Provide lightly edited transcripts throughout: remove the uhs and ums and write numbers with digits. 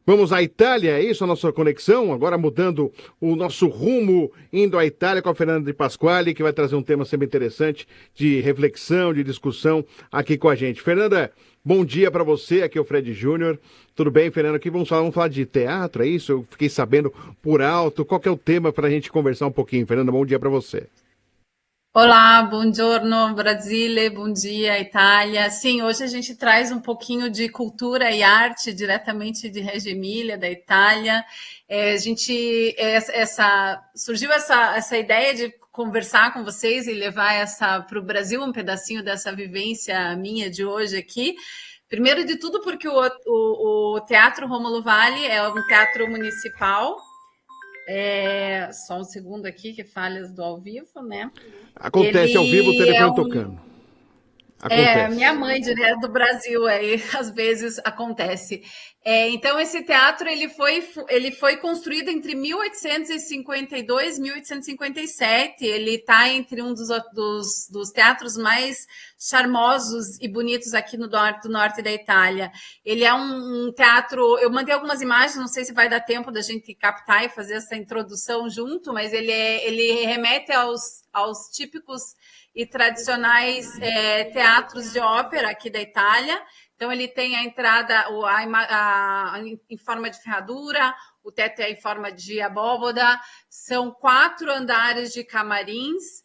Vamos à Itália, é isso a nossa conexão? Agora mudando o nosso rumo, indo à Itália com a Fernanda de Pasquale, que vai trazer um tema sempre interessante de reflexão, de discussão aqui com a gente. Fernanda, bom dia para você, aqui é o Fred Júnior. Tudo bem, Fernanda? Aqui vamos falar de teatro, é isso? Eu fiquei sabendo por alto. Qual que é o tema para a gente conversar um pouquinho? Fernanda, bom dia para você. Olá, buongiorno Brasile, bom dia Itália. Sim, hoje a gente traz um pouquinho de cultura e arte diretamente de Reggio Emília, da Itália. Surgiu essa ideia de conversar com vocês e levar essa para o Brasil, um pedacinho dessa vivência minha de hoje aqui. Primeiro de tudo, porque o Teatro Rômulo Vale é um teatro municipal. Só um segundo aqui, que falhas do ao vivo, né? Acontece ao vivo o Ele é telefone um. tocando. Acontece. Minha mãe, direto do Brasil, aí às vezes acontece. Então, esse teatro ele foi construído entre 1852 e 1857. Ele está entre um dos teatros mais charmosos e bonitos aqui no norte da Itália. Ele é um teatro. Eu mandei algumas imagens, não sei se vai dar tempo da gente captar e fazer essa introdução junto, mas ele remete aos típicos e tradicionais teatros de ópera aqui da Itália. Então, ele tem a entrada em forma de ferradura, o teto é em forma de abóboda, são 4 andares de camarins.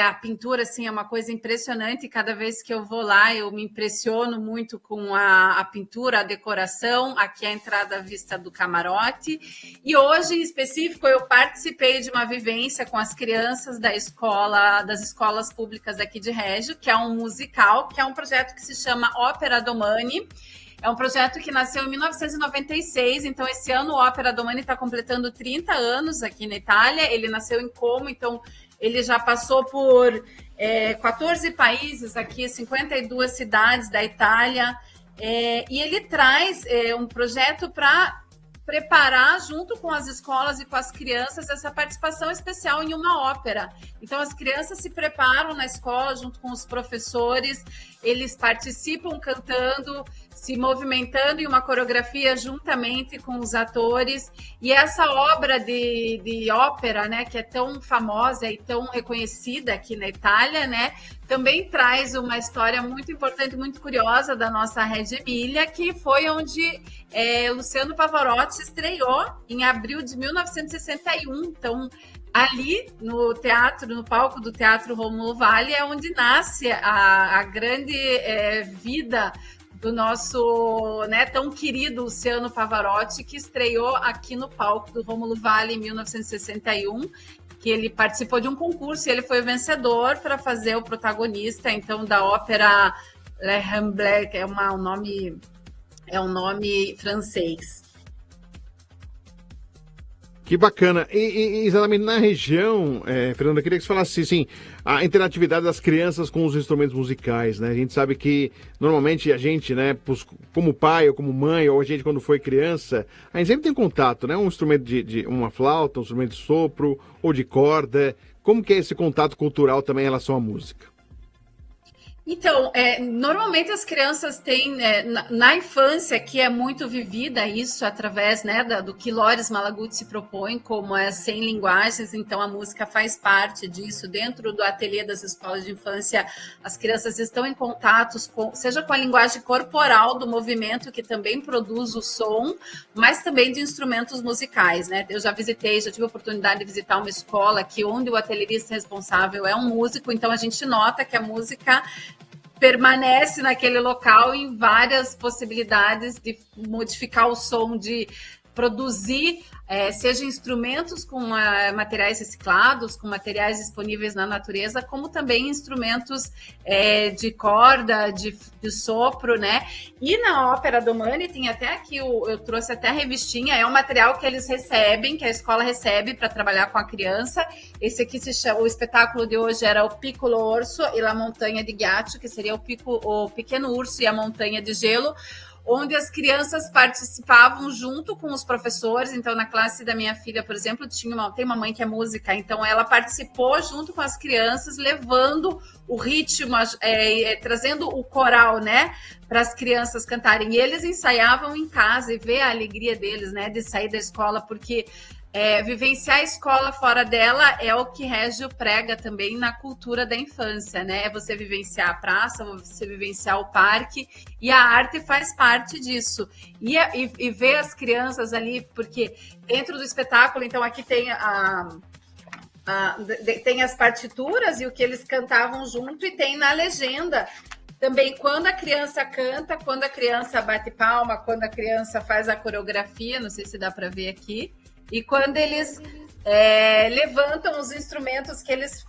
A pintura assim, é uma coisa impressionante, cada vez que eu vou lá eu me impressiono muito com a pintura, a decoração. Aqui é a entrada à vista do camarote. E hoje, em específico, eu participei de uma vivência com as crianças das escolas públicas daqui de Reggio, que é um musical, que é um projeto que se chama Ópera Domani. É um projeto que nasceu em 1996, então esse ano o Ópera Domani está completando 30 anos aqui na Itália. Ele nasceu em Como, então ele já passou por 14 países aqui, 52 cidades da Itália, e ele traz um projeto para preparar, junto com as escolas e com as crianças, essa participação especial em uma ópera. Então, as crianças se preparam na escola, junto com os professores, eles participam cantando, se movimentando em uma coreografia juntamente com os atores. E essa obra de ópera, né, que é tão famosa e tão reconhecida aqui na Itália, né, também traz uma história muito importante, muito curiosa da nossa Reggio Emília, que foi onde Luciano Pavarotti estreou em abril de 1961. Então, ali no teatro, no palco do Teatro Rômulo Vale, é onde nasce a grande vida do nosso, né, tão querido Luciano Pavarotti, que estreou aqui no palco do Rômulo Vale em 1961, que ele participou de um concurso e ele foi o vencedor para fazer o protagonista, então, da ópera Le Rambler, que é um nome francês. Que bacana. E exatamente na região, Fernanda, eu queria que você falasse assim, a interatividade das crianças com os instrumentos musicais, né? A gente sabe que normalmente a gente, né, como pai ou como mãe, ou a gente quando foi criança, a gente sempre tem contato, né? Um instrumento de uma flauta, um instrumento de sopro ou de corda. Como que é esse contato cultural também em relação à música? Então, normalmente as crianças têm, na infância, que é muito vivida isso através, né, do que Loris Malaguti se propõe, como é 100 linguagens, então a música faz parte disso. Dentro do ateliê das escolas de infância, as crianças estão em contatos seja com a linguagem corporal do movimento, que também produz o som, mas também de instrumentos musicais, né? Eu já tive a oportunidade de visitar uma escola aqui, onde o atelierista responsável é um músico, então a gente nota que a música permanece naquele local em várias possibilidades de modificar o som, de produzir, seja instrumentos com materiais reciclados, com materiais disponíveis na natureza, como também instrumentos de corda, de sopro, né? E na Ópera Domani tem até aqui, eu trouxe até a revistinha, é um material que eles recebem, que a escola recebe para trabalhar com a criança. Esse aqui o espetáculo de hoje era o Piccolo Orso e la Montanha di Ghiaccio, que seria o pequeno urso e a montanha de gelo. onde as crianças participavam junto com os professores. Então, na classe da minha filha, por exemplo, tem uma mãe que é música, então ela participou junto com as crianças, levando o ritmo, trazendo o coral, né, para as crianças cantarem. E eles ensaiavam em casa e ver a alegria deles, né, de sair da escola, porque vivenciar a escola fora dela é o que Régio prega também na cultura da infância, né? É você vivenciar a praça, você vivenciar o parque, e a arte faz parte disso. E ver as crianças ali, porque dentro do espetáculo, então aqui tem tem as partituras e o que eles cantavam junto, e tem na legenda também quando a criança canta, quando a criança bate palma, quando a criança faz a coreografia, não sei se dá para ver aqui, e quando eles levantam os instrumentos que eles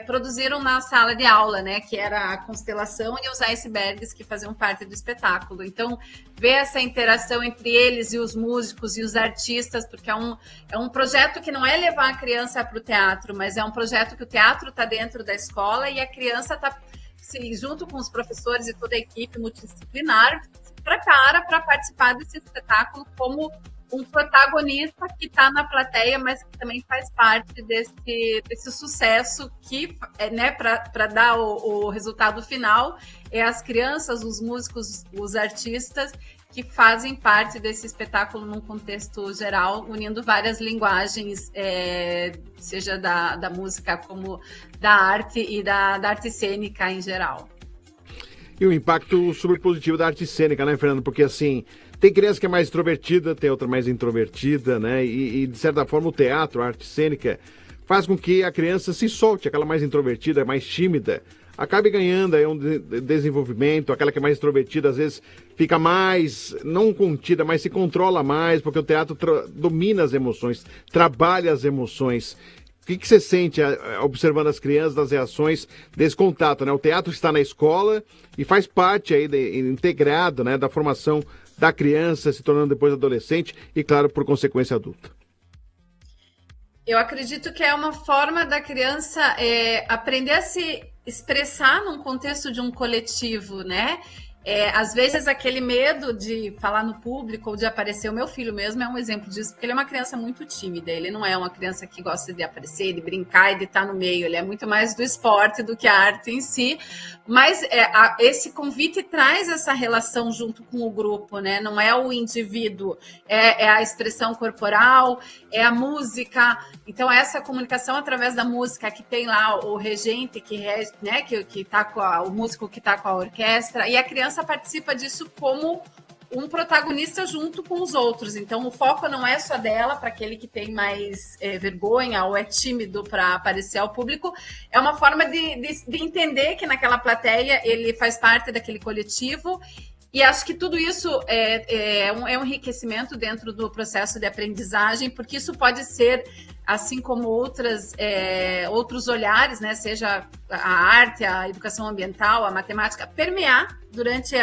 produziram na sala de aula, né? Que era a constelação e os icebergs que faziam parte do espetáculo. Então, ver essa interação entre eles e os músicos e os artistas, porque é um projeto que não é levar a criança para o teatro, mas é um projeto que o teatro está dentro da escola e a criança está, junto com os professores e toda a equipe multidisciplinar, se prepara para participar desse espetáculo como um protagonista que está na plateia, mas que também faz parte desse sucesso que, né, para dar o resultado final, as crianças, os músicos, os artistas que fazem parte desse espetáculo num contexto geral, unindo várias linguagens, seja da música como da arte e da arte cênica em geral. E o impacto super positivo da arte cênica, né, Fernando? Porque, assim, tem criança que é mais extrovertida, tem outra mais introvertida, né? E de certa forma, o teatro, a arte cênica, faz com que a criança se solte, aquela mais introvertida, mais tímida, acabe ganhando aí um desenvolvimento, aquela que é mais extrovertida, às vezes fica mais, não contida, mas se controla mais, porque o teatro domina as emoções, trabalha as emoções. O que você sente observando as crianças, das reações desse contato, né? O teatro está na escola e faz parte aí, integrado, né, da formação da criança, se tornando depois adolescente e, claro, por consequência, adulta. Eu acredito que é uma forma da criança aprender a se expressar num contexto de um coletivo, né? Às vezes aquele medo de falar no público ou de aparecer, o meu filho mesmo é um exemplo disso, porque ele é uma criança muito tímida, ele não é uma criança que gosta de aparecer, de brincar e de estar no meio, ele é muito mais do esporte do que a arte em si, mas esse convite traz essa relação junto com o grupo, né? Não é o indivíduo, é a expressão corporal, é a música, então essa comunicação através da música, que tem lá o regente, né, que tá com o músico que está com a orquestra, e a criança participa disso como um protagonista junto com os outros. Então, o foco não é só dela, para aquele que tem mais vergonha ou é tímido para aparecer ao público. É uma forma de entender que naquela plateia ele faz parte daquele coletivo. E acho que tudo isso é um enriquecimento dentro do processo de aprendizagem, porque isso pode ser, assim como outros olhares, né, seja a arte, a educação ambiental, a matemática, permear durante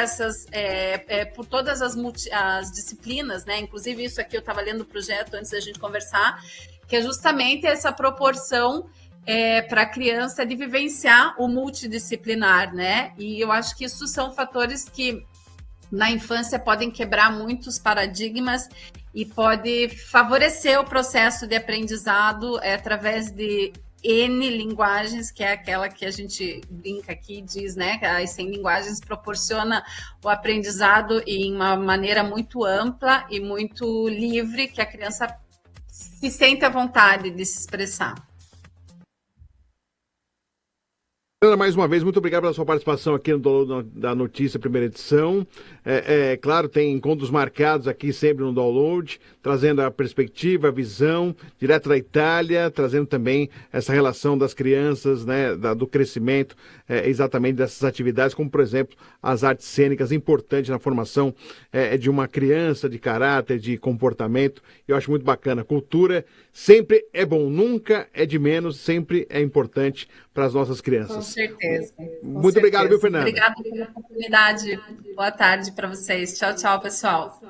por todas as disciplinas, né? Inclusive isso aqui eu estava lendo o projeto antes da gente conversar, que é justamente essa proporção para a criança de vivenciar o multidisciplinar, né? E eu acho que isso são fatores que na infância podem quebrar muitos paradigmas e pode favorecer o processo de aprendizado através de N linguagens, que é aquela que a gente brinca aqui e diz, né? Que as 100 linguagens proporciona o aprendizado em uma maneira muito ampla e muito livre, que a criança se sente à vontade de se expressar. Mais uma vez, muito obrigado pela sua participação aqui no da Notícia, primeira edição. Claro, tem encontros marcados aqui sempre no Download, trazendo a perspectiva, a visão, direto da Itália, trazendo também essa relação das crianças, né, do crescimento, exatamente dessas atividades, como, por exemplo, as artes cênicas, importantes na formação de uma criança, de caráter, de comportamento. Eu acho muito bacana. Cultura sempre é bom, nunca é de menos, sempre é importante para as nossas crianças. Com certeza. Muito obrigado, viu, Fernanda? Obrigada pela oportunidade. Boa tarde para vocês. Tchau, tchau, pessoal.